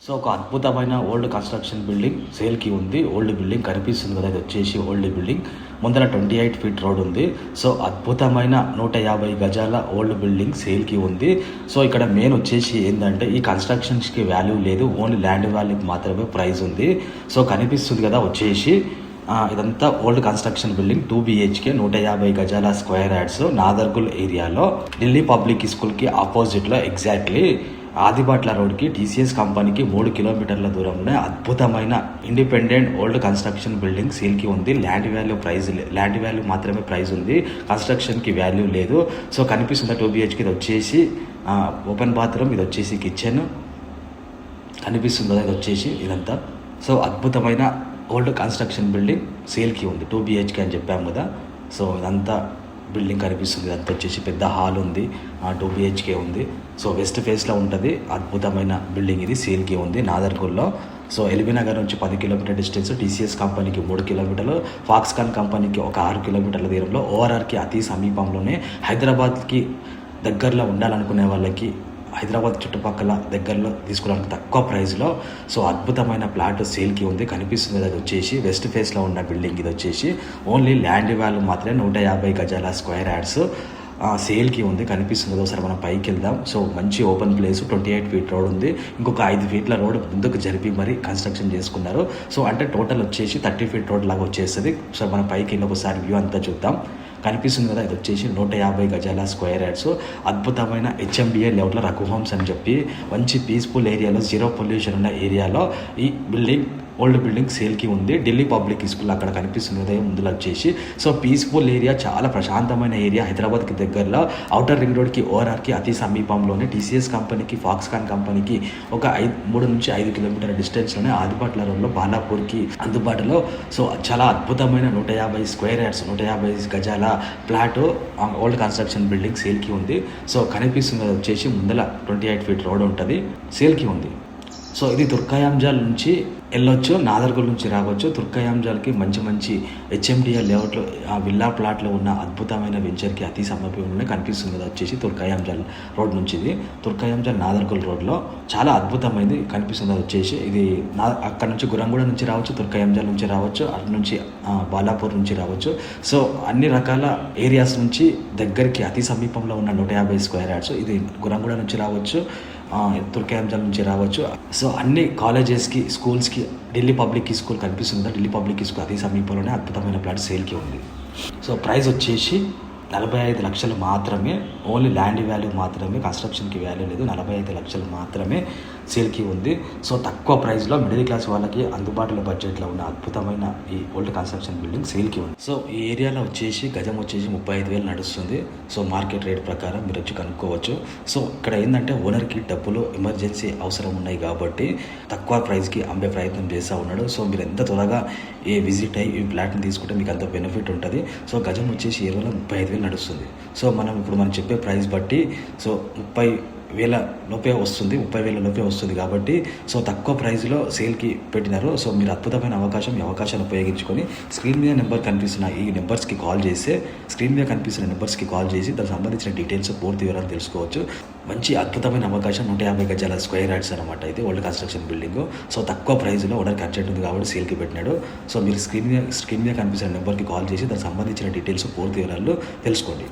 So ఒక అద్భుతమైన old construction building సేల్కి ఉంది. ఓల్డ్ బిల్డింగ్ కనిపిస్తుంది కదా, ఇది వచ్చేసి ఓల్డ్ బిల్డింగ్. ముందర 28 ఫీట్ రోడ్ ఉంది. సో అద్భుతమైన 150 గజాల ఓల్డ్ బిల్డింగ్ సేల్కి ఉంది. సో ఇక్కడ మెయిన్ వచ్చేసి ఏంటంటే ఈ కన్స్ట్రక్షన్స్కి వాల్యూ లేదు, ఓన్లీ ల్యాండ్ వాల్యూకి మాత్రమే ప్రైస్ ఉంది. సో కనిపిస్తుంది కదా వచ్చేసి ఇదంతా ఓల్డ్ కన్స్ట్రక్షన్ బిల్డింగ్ 2 BHK 150 గజాల స్క్వేర్ యార్డ్స్ నాదర్గుల్ ఏరియాలో ఢిల్లీ పబ్లిక్ స్కూల్కి ఆపోజిట్లో ఎగ్జాక్ట్లీ ఆదిబాట్ల రోడ్కి TCS కంపెనీకి 3 కిలోమీటర్ల దూరంలో అద్భుతమైన ఇండిపెండెంట్ ఓల్డ్ కన్స్ట్రక్షన్ బిల్డింగ్ సేల్కి ఉంది. ల్యాండ్ వాల్యూ మాత్రమే ప్రైస్ ఉంది, కన్స్ట్రక్షన్కి వాల్యూ లేదు. సో కనిపిస్తుంది 2 BHK, ఇది వచ్చేసి ఓపెన్ బాత్రూమ్, ఇది వచ్చేసి కిచెన్ కనిపిస్తుంది కదా, ఇది వచ్చేసి ఇదంతా. సో అద్భుతమైన ఓల్డ్ కన్స్ట్రక్షన్ బిల్డింగ్ సేల్కి ఉంది. 2 BHK అని చెప్పాము కదా. సో ఇదంతా బిల్డింగ్ కనిపిస్తుంది. ఇదంతా వచ్చేసి పెద్ద హాల్ ఉంది, 2 BHK ఉంది. సో వెస్ట్ ఫేస్లో ఉంటుంది. అద్భుతమైన బిల్డింగ్ ఇది సేల్కి ఉంది నాదర్గుల్లో. సో ఎల్బీ నగర్ నుంచి 10 కిలోమీటర్ డిస్టెన్స్, TCS కంపెనీకి 3 కిలోమీటర్లు, ఫాక్స్కాన్ కంపెనీకి ఒక 6 కిలోమీటర్ల దూరంలో, ORRకి అతి సమీపంలోనే, హైదరాబాద్కి దగ్గరలో ఉండాలనుకునే వాళ్ళకి హైదరాబాద్ చుట్టుపక్కల దగ్గరలో తీసుకోవడానికి తక్కువ ప్రైస్లో సో అద్భుతమైన ప్లాట్ సేల్కి ఉంది. కనిపిస్తుంది అది వచ్చేసి వెస్ట్ ఫేస్లో ఉన్న బిల్డింగ్. ఇది వచ్చేసి ఓన్లీ ల్యాండ్ వాల్యూ మాత్రమే 150 గజాల స్క్వేర్ యార్డ్స్ సేల్కి ఉంది. కనిపిస్తుంది కదా, ఒకసారి మనం పైకి వెళ్దాం. సో మంచి ఓపెన్ ప్లేస్, 28 ఫీట్ రోడ్ ఉంది. ఇంకొక 5 ఫీట్ల రోడ్ ముందుకు జరిపి మరి కన్స్ట్రక్షన్ చేసుకున్నారు. సో అంటే టోటల్ వచ్చేసి 30 ఫీట్ రోడ్ లాగా వచ్చేస్తుంది. సో మనం పైకి వెళ్ళి ఒకసారి వ్యూ అంతా చూద్దాం. కనిపిస్తుంది కదా, ఇది వచ్చేసి 150 గజాల స్క్వేర్ యార్డ్స్ అద్భుతమైన HMDA లేఅవుట్లో రఘు హోమ్స్ అని చెప్పి మంచి పీస్ఫుల్ ఏరియాలో, జీరో పొల్యూషన్ ఉన్న ఏరియాలో ఈ బిల్డింగ్ ఓల్డ్ బిల్డింగ్ సేల్కి ఉంది. ఢిల్లీ పబ్లిక్ స్కూల్ అక్కడ కనిపిస్తుంది కదా ముందులో వచ్చేసి. సో పీస్ఫుల్ ఏరియా, చాలా ప్రశాంతమైన ఏరియా, హైదరాబాద్కి దగ్గరలో, ఔటర్ రింగ్ రోడ్కి ORRకి అతి సమీపంలోనే, TCS కంపెనీకి ఫాక్స్కాన్ కంపెనీకి ఒక 3 నుంచి 5 కిలోమీటర్ల డిస్టెన్స్లోనే, ఆదిబాట్ల రోడ్లో బాలాపూర్కి అందుబాటులో. సో చాలా అద్భుతమైన 150 స్క్వేర్ యార్డ్స్ 150 గజాల ప్లాట్ ఓల్డ్ కన్స్ట్రక్షన్ బిల్డింగ్ సేల్కి ఉంది. సో కనిపిస్తుంది వచ్చేసి ముందర 28 ఫీట్ రోడ్ ఉంటుంది, సేల్కి ఉంది. సో ఇది తుర్కయాంజల్ నుంచి వెళ్ళొచ్చు, నాదర్గుల్ నుంచి రావచ్చు. తుర్కయాంజల్కి మంచి HMDA లేఅవుట్లో విల్లా ప్లాట్లో ఉన్న అద్భుతమైన వెంచర్కి అతి సమీపంలోనే కనిపిస్తుంది కదా వచ్చేసి తుర్కయాంజల్ రోడ్ నుంచి. ఇది తుర్కయాంజల్ నాదర్గుల్ రోడ్లో చాలా అద్భుతమైనది కనిపిస్తుంది అది వచ్చేసి. ఇది అక్కడ నుంచి గురంగూడ నుంచి రావచ్చు, తుర్కయాంజల్ నుంచి రావచ్చు, అటు నుంచి బాలాపూర్ నుంచి రావచ్చు. సో అన్ని రకాల ఏరియాస్ నుంచి దగ్గరికి అతి సమీపంలో ఉన్న 150 స్క్వేర్ యార్డ్స్. ఇది గురంగూడ నుంచి రావచ్చు, తుర్కయాంజల్ నుంచి రావచ్చు. సో అన్ని కాలేజెస్కి, స్కూల్స్కి, ఢిల్లీ పబ్లిక్ స్కూల్ కనిపిస్తుంది, ఢిల్లీ పబ్లిక్ స్కూల్ అతి సమీపంలోనే అద్భుతమైన ప్లాట్ సేల్కి ఉంది. సో ప్రైస్ వచ్చేసి 45 లక్షలు మాత్రమే, ఓన్లీ ల్యాండ్ వాల్యూ మాత్రమే, కన్స్ట్రక్షన్కి వాల్యూ లేదు. 45 లక్షలు మాత్రమే సేల్కి ఉంది. సో తక్కువ ప్రైస్లో మిడిల్ క్లాస్ వాళ్ళకి అందుబాటులో బడ్జెట్లో ఉన్న అద్భుతమైన ఈ ఓల్డ్ కన్స్ట్రక్షన్ బిల్డింగ్ సేల్కి ఉంది. సో ఈ ఏరియాలో వచ్చేసి గజం వచ్చేసి 35,000 నడుస్తుంది. సో మార్కెట్ రేట్ ప్రకారం మీరు వచ్చి కనుక్కోవచ్చు. సో ఇక్కడ ఏంటంటే ఓనర్కి డబ్బులు ఎమర్జెన్సీ అవసరం ఉన్నాయి కాబట్టి తక్కువ ప్రైస్కి అమ్మే ప్రయత్నం చేస్తూ ఉన్నాడు. సో మీరు ఎంత త్వరగా విజిట్ అయ్యి ఈ ప్లాట్ని తీసుకుంటే మీకు అంత బెనిఫిట్ ఉంటుంది. సో గజం వచ్చేసి 35,000 నడుస్తుంది. సో మనం చెప్పే ప్రైస్ బట్టి సో 30,000 లోపే వస్తుంది, 30,000 లోపే వస్తుంది కాబట్టి సో తక్కువ ప్రైస్లో సేల్కి పెట్టినారు. సో మీరు అద్భుతమైన అవకాశం, ఈ అవకాశాన్ని ఉపయోగించుకొని స్క్రీన్ మీద నెంబర్ కనిపిస్తున్న ఈ నెంబర్స్కి కాల్ చేస్తే, స్క్రీన్ మీద కనిపిస్తున్న నెంబర్స్కి కాల్ చేసి దానికి సంబంధించిన డీటెయిల్స్, పూర్తి వివరాలు తెలుసుకోవచ్చు. మంచి అద్భుతమైన అవకాశం, 150 గజాల స్క్వేర్ యార్డ్స్ అనమాట ఇది ఓల్డ్ కన్స్ట్రక్షన్ బిల్డింగ్. సో తక్కువ ప్రైస్లో ఓనర్కి అర్జెంట్ ఉంది కాబట్టి సేల్కి పెట్టినాడు. సో మీరు స్క్రీన్ మీద కనిపిస్తున్న నెంబర్కి కాల్ చేసి దానికి సంబంధించిన డీటెయిల్స్, పూర్తి వివరాలు తెలుసుకోండి.